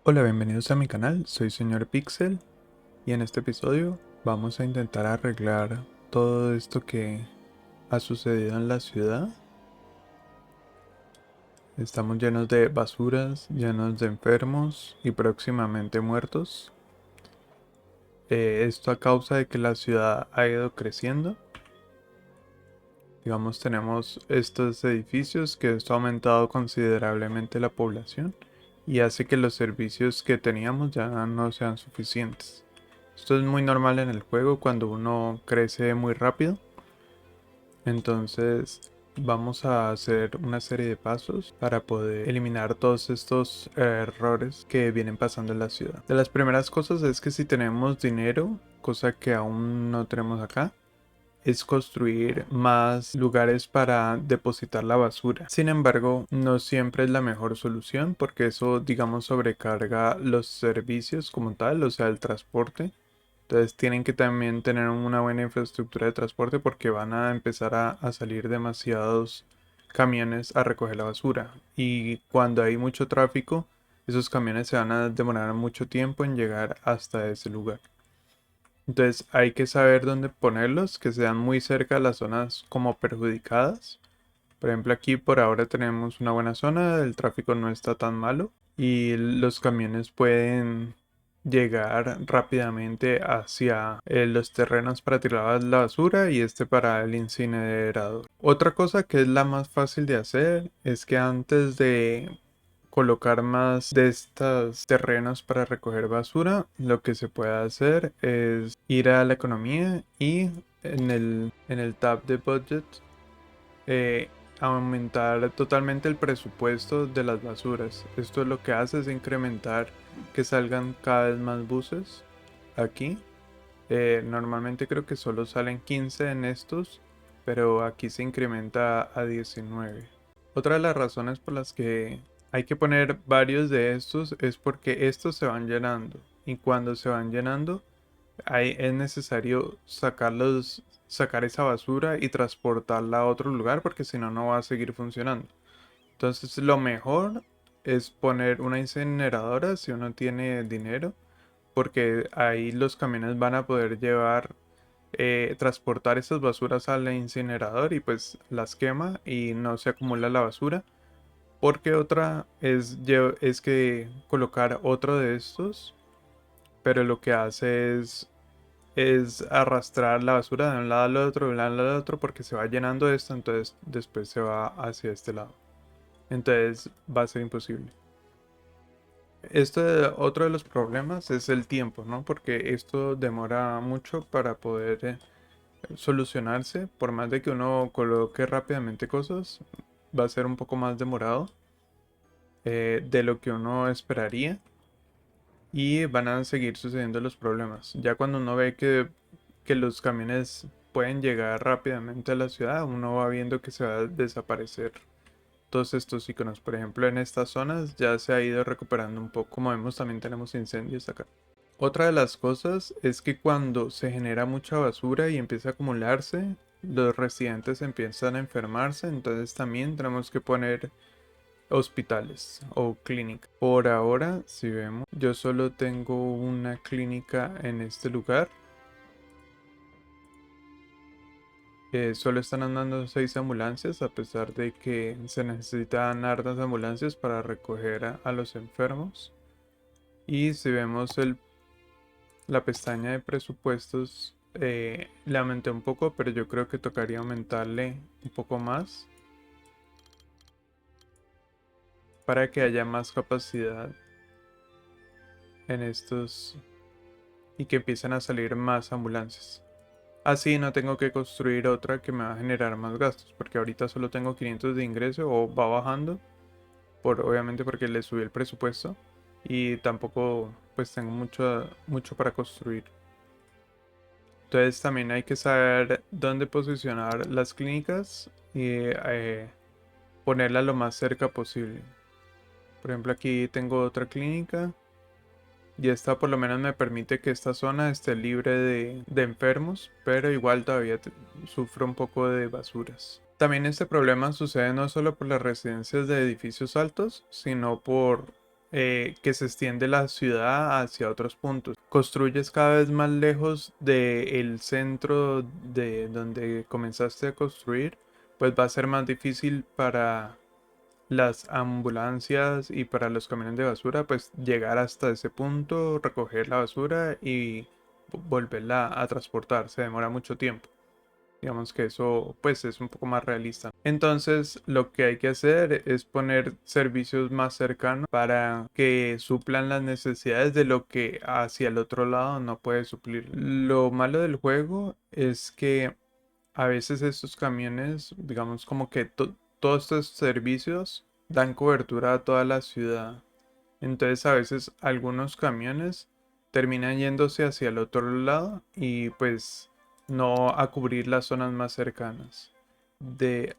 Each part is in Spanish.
Hola, bienvenidos a mi canal, soy Señor Pixel y en este episodio vamos a intentar arreglar todo esto que ha sucedido en la ciudad. Estamos llenos de basuras, llenos de enfermos y próximamente muertos. Esto a causa de que la ciudad ha ido creciendo. Digamos, tenemos estos edificios que esto ha aumentado considerablemente la población y hace que los servicios que teníamos ya no sean suficientes. Esto es muy normal en el juego cuando uno crece muy rápido. Entonces vamos a hacer una serie de pasos para poder eliminar todos estos errores que vienen pasando en la ciudad. De las primeras cosas es que si tenemos dinero, cosa que aún no tenemos acá, es construir más lugares para depositar la basura. Sin embargo, no siempre es la mejor solución porque eso, digamos, sobrecarga los servicios como tal, o sea, el transporte. Entonces tienen que también tener una buena infraestructura de transporte porque van a empezar a salir demasiados camiones a recoger la basura. Y cuando hay mucho tráfico, esos camiones se van a demorar mucho tiempo en llegar hasta ese lugar. Entonces hay que saber dónde ponerlos, que sean muy cerca de las zonas como perjudicadas. Por ejemplo, aquí por ahora tenemos una buena zona, el tráfico no está tan malo y los camiones pueden llegar rápidamente hacia los terrenos para tirar la basura y este para el incinerador. Otra cosa que es la más fácil de hacer es que antes de colocar más de estos terrenos para recoger basura, lo que se puede hacer es ir a la economía y en el tab de budget eh, aumentar totalmente el presupuesto de las basuras. Esto lo que hace es incrementar que salgan cada vez más buses aquí. Normalmente creo que solo salen 15 en estos, pero aquí se incrementa a 19. Otra de las razones por las que hay que poner varios de estos es porque estos se van llenando y cuando se van llenando es necesario sacar esa basura y transportarla a otro lugar porque si no, no va a seguir funcionando. Entonces, lo mejor es poner una incineradora si uno tiene dinero, porque ahí los camiones van a poder transportar esas basuras al incinerador y pues las quema y no se acumula la basura. Porque otra es que colocar otro de estos, pero lo que hace es arrastrar la basura de un lado al otro, de un lado al otro, porque se va llenando esto, entonces después se va hacia este lado. Entonces va a ser imposible. Otro de los problemas es el tiempo, ¿no? Porque esto demora mucho para poder solucionarse. Por más de que uno coloque rápidamente cosas, va a ser un poco más demorado de lo que uno esperaría. Y van a seguir sucediendo los problemas. Ya cuando uno ve que los camiones pueden llegar rápidamente a la ciudad, uno va viendo que se va a desaparecer todos estos iconos. Por ejemplo, en estas zonas ya se ha ido recuperando un poco. Como vemos, también tenemos incendios acá. Otra de las cosas es que cuando se genera mucha basura y empieza a acumularse, los residentes empiezan a enfermarse, entonces también tenemos que poner hospitales o clínicas. Por ahora, si vemos, yo solo tengo una clínica en este lugar. Solo están andando 6 ambulancias a pesar de que se necesitan hartas ambulancias para recoger a los enfermos. Y si vemos la pestaña de presupuestos, le aumenté un poco, pero yo creo que tocaría aumentarle un poco más para que haya más capacidad en estos y que empiecen a salir más ambulancias. Así no tengo que construir otra que me va a generar más gastos, porque ahorita solo tengo 500 de ingreso o va bajando, obviamente porque le subí el presupuesto y tampoco pues tengo mucho para construir. Entonces también hay que saber dónde posicionar las clínicas y ponerla lo más cerca posible. Por ejemplo, aquí tengo otra clínica y esta por lo menos me permite que esta zona esté libre de enfermos, pero igual todavía sufro un poco de basuras. También este problema sucede no solo por las residencias de edificios altos, sino por que se extiende la ciudad hacia otros puntos. Construyes cada vez más lejos del centro de donde comenzaste a construir, pues va a ser más difícil para las ambulancias y para los camiones de basura, pues llegar hasta ese punto, recoger la basura y volverla a transportar. Se demora mucho tiempo. Digamos que eso pues es un poco más realista. Entonces lo que hay que hacer es poner servicios más cercanos para que suplan las necesidades de lo que hacia el otro lado no puede suplir. Lo malo del juego es que a veces estos camiones, digamos como que todos estos servicios dan cobertura a toda la ciudad. Entonces a veces algunos camiones terminan yéndose hacia el otro lado y pues no a cubrir las zonas más cercanas.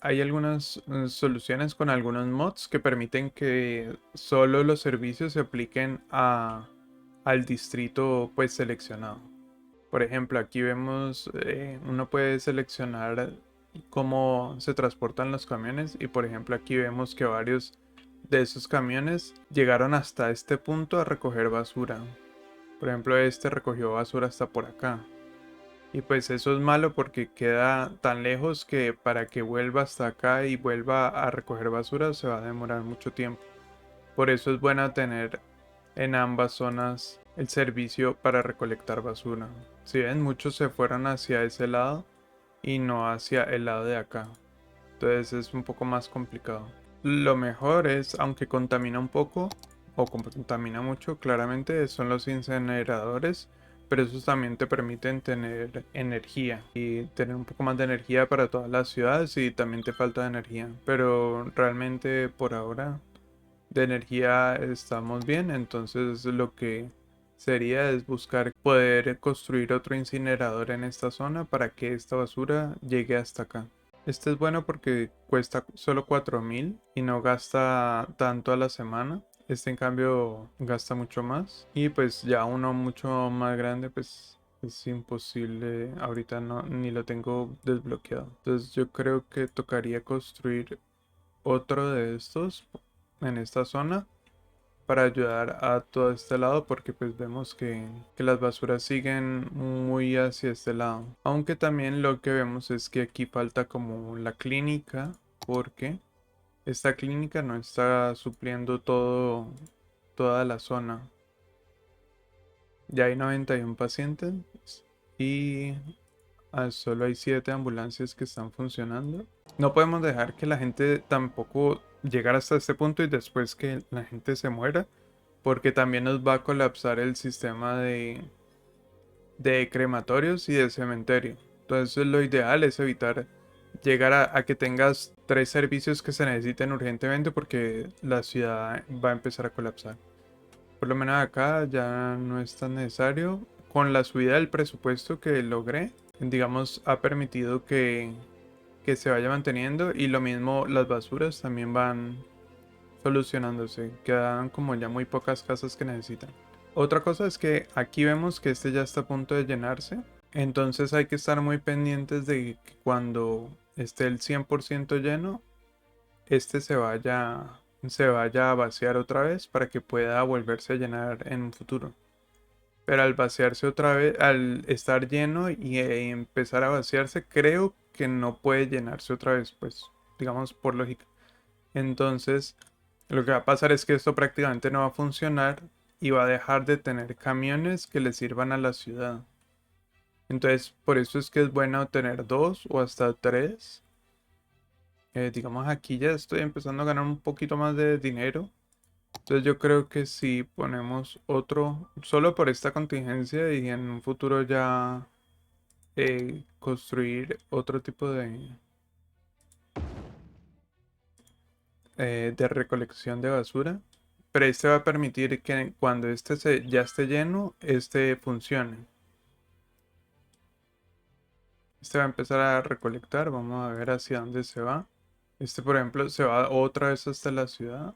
Hay algunas soluciones con algunos mods que permiten que solo los servicios se apliquen al distrito pues seleccionado. Por ejemplo, aquí vemos, uno puede seleccionar cómo se transportan los camiones y por ejemplo aquí vemos que varios de esos camiones llegaron hasta este punto a recoger basura. Por ejemplo, este recogió basura hasta por acá. Y pues eso es malo porque queda tan lejos que para que vuelva hasta acá y vuelva a recoger basura se va a demorar mucho tiempo. Por eso es bueno tener en ambas zonas el servicio para recolectar basura. Si ven, muchos se fueron hacia ese lado y no hacia el lado de acá. Entonces es un poco más complicado. Lo mejor es, aunque contamina un poco, o contamina mucho, claramente, son los incineradores, pero esos también te permiten tener energía y tener un poco más de energía para todas las ciudades y también te falta energía. Pero realmente por ahora de energía estamos bien, entonces lo que sería es buscar poder construir otro incinerador en esta zona para que esta basura llegue hasta acá. Este es bueno porque cuesta solo 4.000 y no gasta tanto a la semana. Este en cambio gasta mucho más. Y pues ya uno mucho más grande pues es imposible. Ahorita no ni lo tengo desbloqueado. Entonces yo creo que tocaría construir otro de estos en esta zona para ayudar a todo este lado porque pues vemos que las basuras siguen muy hacia este lado. Aunque también lo que vemos es que aquí falta como la clínica porque esta clínica no está supliendo toda la zona. Ya hay 91 pacientes y solo hay 7 ambulancias que están funcionando. No podemos dejar que la gente tampoco llegar hasta este punto y después que la gente se muera, porque también nos va a colapsar el sistema de crematorios y de cementerio. Entonces lo ideal es evitar llegar a que tengas 3 servicios que se necesiten urgentemente porque la ciudad va a empezar a colapsar. Por lo menos acá ya no es tan necesario. Con la subida del presupuesto que logré, digamos, ha permitido que se vaya manteniendo y lo mismo las basuras también van solucionándose. Quedan como ya muy pocas casas que necesitan. Otra cosa es que aquí vemos que este ya está a punto de llenarse. Entonces hay que estar muy pendientes de que cuando esté el 100% lleno, este se vaya a vaciar otra vez para que pueda volverse a llenar en un futuro. Pero al vaciarse otra vez, al estar lleno y empezar a vaciarse, creo que no puede llenarse otra vez, pues digamos por lógica. Entonces, lo que va a pasar es que esto prácticamente no va a funcionar y va a dejar de tener camiones que le sirvan a la ciudad. Entonces, por eso es que es bueno tener dos o hasta tres. Digamos, aquí ya estoy empezando a ganar un poquito más de dinero. Entonces yo creo que si ponemos otro, solo por esta contingencia y en un futuro ya construir otro tipo de recolección de basura. Pero este va a permitir que cuando este ya esté lleno, este funcione. Este va a empezar a recolectar. Vamos a ver hacia dónde se va. Este, por ejemplo, se va otra vez hasta la ciudad.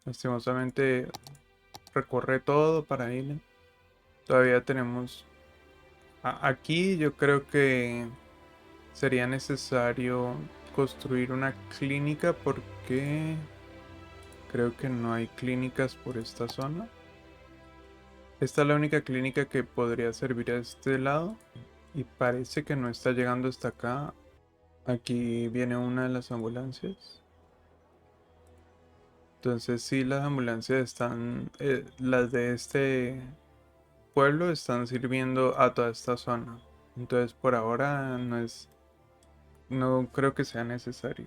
Lastimosamente recorre todo para ir. Todavía tenemos... Aquí yo creo que sería necesario construir una clínica porque Creo que no hay clínicas por esta zona. Esta es la única clínica que podría servir a este lado. Y parece que no está llegando hasta acá. Aquí viene una de las ambulancias. Entonces sí, las ambulancias están, las de este pueblo están sirviendo a toda esta zona. Entonces por ahora no creo que sea necesario.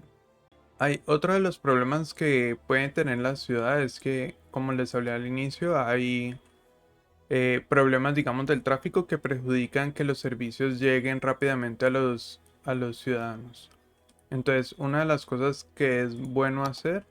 Hay otro de los problemas que pueden tener las ciudades que, como les hablé al inicio, hay problemas, digamos, del tráfico que perjudican que los servicios lleguen rápidamente a los ciudadanos. Entonces, una de las cosas que es bueno hacer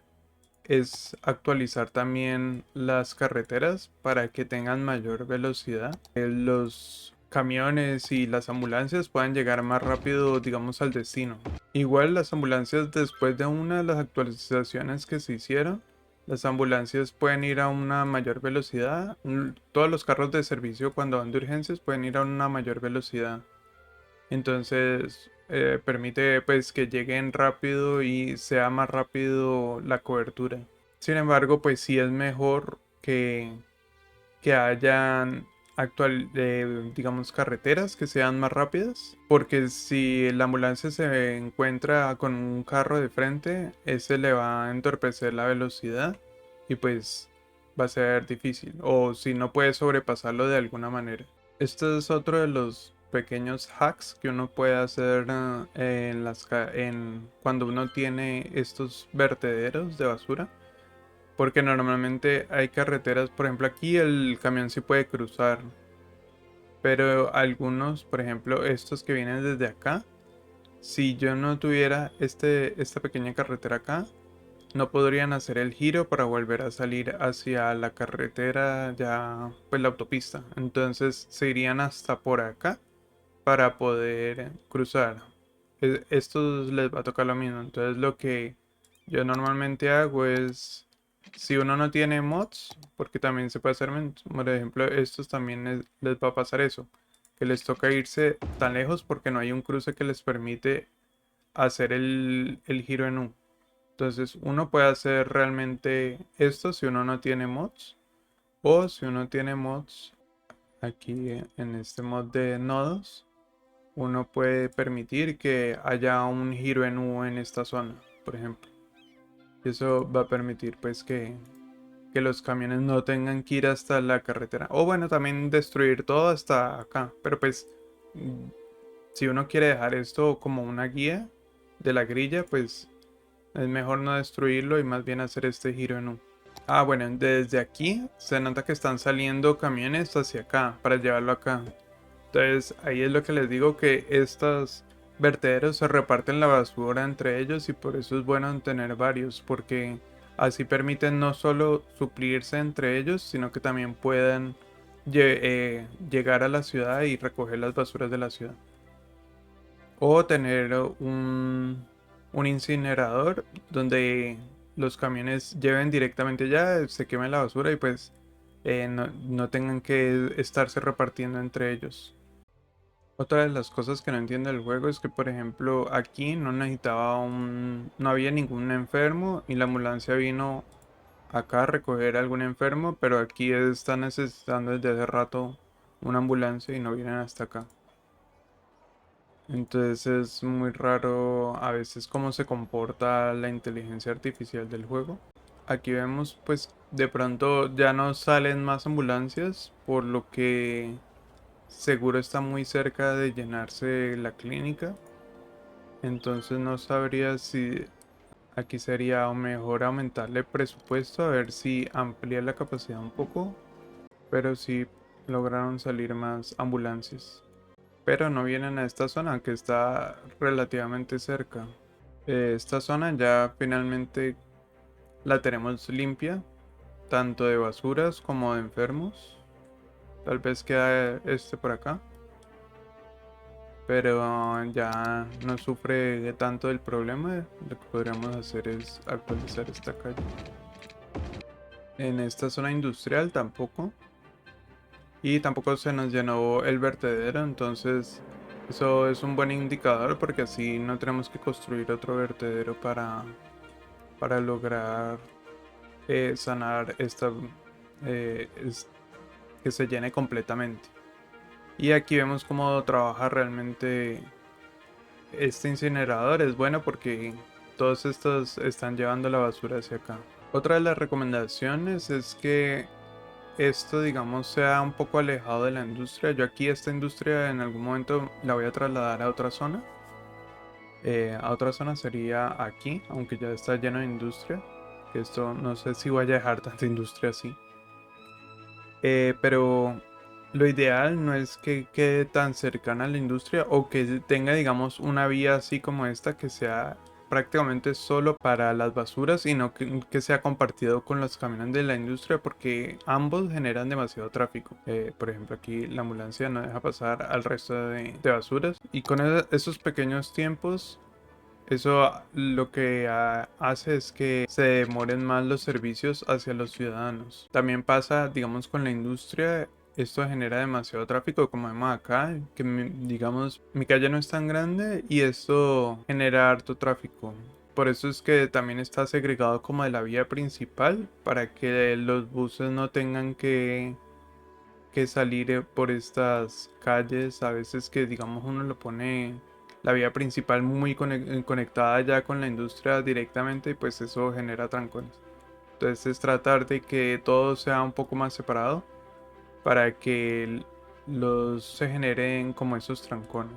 es actualizar también las carreteras para que tengan mayor velocidad. Los camiones y las ambulancias puedan llegar más rápido, digamos, al destino. Igual las ambulancias, después de una de las actualizaciones que se hicieron, las ambulancias pueden ir a una mayor velocidad. Todos los carros de servicio cuando van de urgencias pueden ir a una mayor velocidad. Entonces permite pues que lleguen rápido y sea más rápido la cobertura. Sin embargo, pues sí es mejor que hayan digamos, carreteras que sean más rápidas. Porque si la ambulancia se encuentra con un carro de frente, ese le va a entorpecer la velocidad y pues va a ser difícil. O si no puede sobrepasarlo de alguna manera. Este es otro de los pequeños hacks que uno puede hacer cuando uno tiene estos vertederos de basura. Porque normalmente hay carreteras, por ejemplo aquí el camión sí puede cruzar. Pero algunos, por ejemplo estos que vienen desde acá, si yo no tuviera esta pequeña carretera acá, no podrían hacer el giro para volver a salir hacia la carretera ya, pues la autopista. Entonces se irían hasta por acá para poder cruzar. Estos les va a tocar lo mismo. Entonces lo que yo normalmente hago es, si uno no tiene mods, porque también se puede hacer, por ejemplo, estos también les va a pasar eso, que les toca irse tan lejos porque no hay un cruce que les permite hacer el giro en U. Entonces uno puede hacer realmente esto si uno no tiene mods. O si uno tiene mods, aquí en este mod de nodos, uno puede permitir que haya un giro en U en esta zona, por ejemplo. Eso va a permitir pues que los camiones no tengan que ir hasta la carretera. O bueno, también destruir todo hasta acá. Pero pues si uno quiere dejar esto como una guía de la grilla, pues es mejor no destruirlo y más bien hacer este giro en U. Ah, bueno, desde aquí se nota que están saliendo camiones hacia acá para llevarlo acá. Entonces ahí es lo que les digo, que estos vertederos se reparten la basura entre ellos y por eso es bueno tener varios, porque así permiten no solo suplirse entre ellos, sino que también puedan llegar a la ciudad y recoger las basuras de la ciudad. O tener un incinerador donde los camiones lleven directamente allá, se quemen la basura y pues no tengan que estarse repartiendo entre ellos. Otra de las cosas que no entiendo del juego es que, por ejemplo, aquí no había ningún enfermo y la ambulancia vino acá a recoger a algún enfermo, pero aquí están necesitando desde hace rato una ambulancia y no vienen hasta acá. Entonces es muy raro a veces cómo se comporta la inteligencia artificial del juego. Aquí vemos pues de pronto ya no salen más ambulancias, por lo que seguro está muy cerca de llenarse la clínica. Entonces no sabría si aquí sería o mejor aumentarle presupuesto, a ver si amplía la capacidad un poco. Pero sí lograron salir más ambulancias. Pero no vienen a esta zona que está relativamente cerca. Esta zona ya finalmente la tenemos limpia, tanto de basuras como de enfermos. Tal vez queda este por acá, pero ya no sufre de tanto del problema. Lo que podríamos hacer es actualizar esta calle. En esta zona industrial tampoco. Y tampoco se nos llenó el vertedero, entonces eso es un buen indicador porque así no tenemos que construir otro vertedero para lograr sanar que se llene completamente. Y aquí vemos cómo trabaja realmente este incinerador. Es bueno porque todos estos están llevando la basura hacia acá. Otra de las recomendaciones es que esto, digamos, sea un poco alejado de la industria. Yo aquí esta industria en algún momento la voy a trasladar a otra zona. A otra zona sería aquí, aunque ya está lleno de industria. Que esto no sé si voy a dejar tanta industria así. Pero lo ideal no es que quede tan cercana a la industria o que tenga, digamos, una vía así como esta que sea prácticamente solo para las basuras y no que sea compartido con los camiones de la industria porque ambos generan demasiado tráfico. Por ejemplo, aquí la ambulancia no deja pasar al resto de basuras y con esos pequeños tiempos eso lo que hace es que se demoren más los servicios hacia los ciudadanos. También pasa, digamos, con la industria. Esto genera demasiado tráfico, como vemos acá, que digamos, mi calle no es tan grande y esto genera harto tráfico. Por eso es que también está segregado como de la vía principal para que los buses no tengan que salir por estas calles. A veces que, digamos, uno lo pone la vía principal muy conectada ya con la industria directamente y pues eso genera trancones. Entonces es tratar de que todo sea un poco más separado para que los se generen como esos trancones.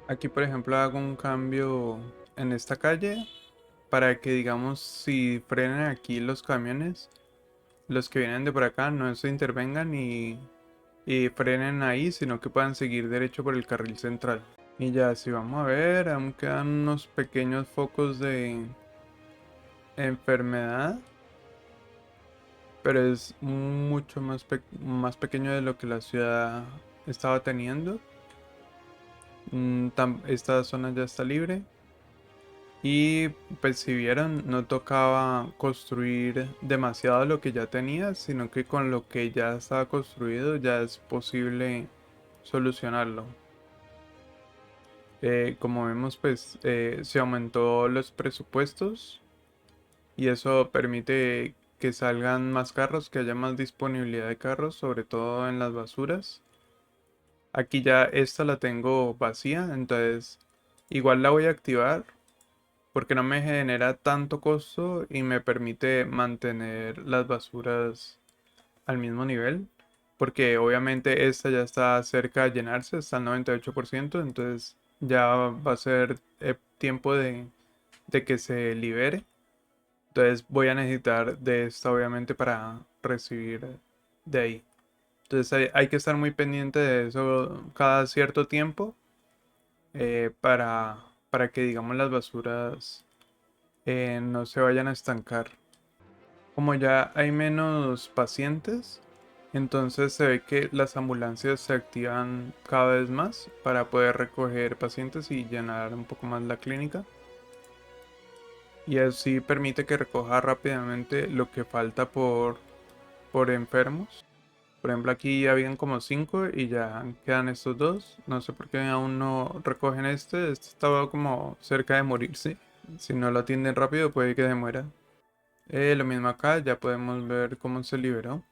Aquí por ejemplo hago un cambio en esta calle para que digamos si frenan aquí los camiones, los que vienen de por acá no se intervengan y frenen ahí, sino que puedan seguir derecho por el carril central. Y ya, si vamos a ver, aún quedan unos pequeños focos de enfermedad, pero es mucho más pequeño de lo que la ciudad estaba teniendo. Esta zona ya está libre. Y pues si vieron, no tocaba construir demasiado lo que ya tenía, sino que con lo que ya estaba construido ya es posible solucionarlo. Como vemos, pues se aumentó los presupuestos y eso permite que salgan más carros, que haya más disponibilidad de carros, sobre todo en las basuras. Aquí ya esta la tengo vacía, entonces igual la voy a activar porque no me genera tanto costo y me permite mantener las basuras al mismo nivel. Porque obviamente esta ya está cerca de llenarse, está al 98%, entonces ya va a ser tiempo de que se libere. Entonces voy a necesitar de esta obviamente para recibir de ahí. Entonces hay que estar muy pendiente de eso cada cierto tiempo para que digamos las basuras no se vayan a estancar. Como ya hay menos pacientes, entonces se ve que las ambulancias se activan cada vez más para poder recoger pacientes y llenar un poco más la clínica. Y así permite que recoja rápidamente lo que falta por enfermos. Por ejemplo, aquí ya habían como 5 y ya quedan estos dos. No sé por qué aún no recogen este. Este estaba como cerca de morirse. Si no lo atienden rápido puede que se muera. Lo mismo acá, ya podemos ver cómo se liberó.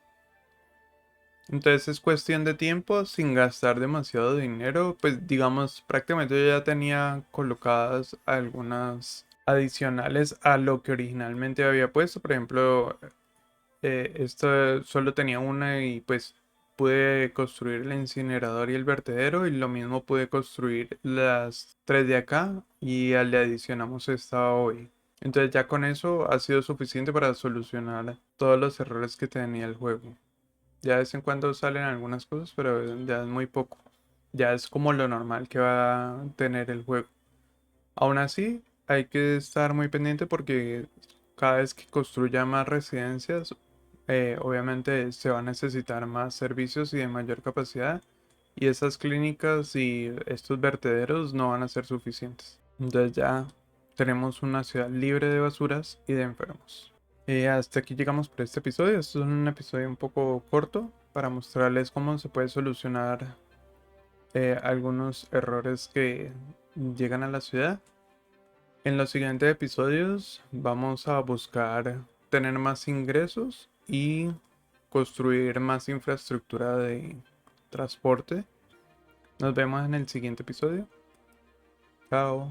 Entonces es cuestión de tiempo sin gastar demasiado dinero. Pues digamos, prácticamente yo ya tenía colocadas algunas adicionales a lo que originalmente había puesto. Por ejemplo, esto solo tenía una y pues pude construir el incinerador y el vertedero y lo mismo pude construir las tres de acá y le adicionamos esta hoy. Entonces ya con eso ha sido suficiente para solucionar todos los errores que tenía el juego. Ya de vez en cuando salen algunas cosas, pero ya es muy poco. Ya es como lo normal que va a tener el juego. Aún así, hay que estar muy pendiente porque cada vez que construya más residencias, obviamente se va a necesitar más servicios y de mayor capacidad. Y esas clínicas y estos vertederos no van a ser suficientes. Entonces ya tenemos una ciudad libre de basuras y de enfermos. Hasta aquí llegamos por este episodio. Esto es un episodio un poco corto para mostrarles cómo se puede solucionar algunos errores que llegan a la ciudad. En los siguientes episodios vamos a buscar tener más ingresos y construir más infraestructura de transporte. Nos vemos en el siguiente episodio. Chao.